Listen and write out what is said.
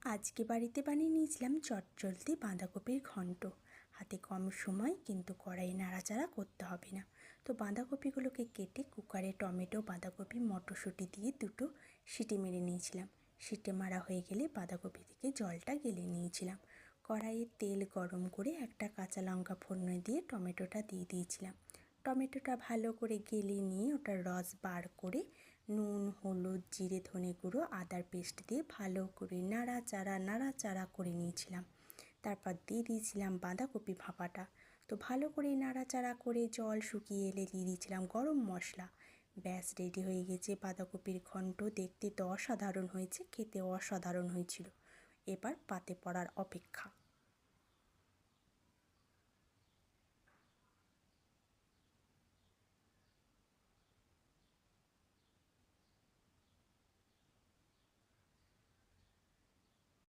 আজকে বাড়িতে বানিয়ে নিয়েছিলাম চটজলদি বাঁধাকপির ঘন্ট। হাতে কম সময়, কিন্তু কড়াইয়ে নাড়াচাড়া করতে হবে না। তো বাঁধাকপিগুলোকে কেটে কুকারে টমেটো, বাঁধাকপি, মটরশুঁটি দিয়ে দুটো সিটি মেরে নিয়েছিলাম। সিটি মারা হয়ে গেলে বাঁধাকপি থেকে জলটা গেলে নিয়েছিলাম। কড়াইয়ে তেল গরম করে একটা কাঁচা লঙ্কা ফোড়নে দিয়ে টমেটোটা দিয়ে দিয়েছিলাম। টমেটোটা ভালো করে গেলে নিয়ে ওটার রস বার করে নুন, হলুদ, জিরে, ধনে গুঁড়ো, আদার পেস্ট দিয়ে ভালো করে নাড়াচাড়া করে নিয়েছিলাম। তারপর দিয়ে দিয়েছিলাম বাঁধাকপি ভাপাটা। তো ভালো করে নাড়াচাড়া করে জল শুকিয়ে এলে দিয়ে দিয়েছিলাম গরম মশলা। ব্যাস, রেডি হয়ে গেছে বাঁধাকপির ঘন্ট। দেখতে তো অসাধারণ হয়েছে, খেতে অসাধারণ হয়েছিল। এবার পাতে পড়ার অপেক্ষা।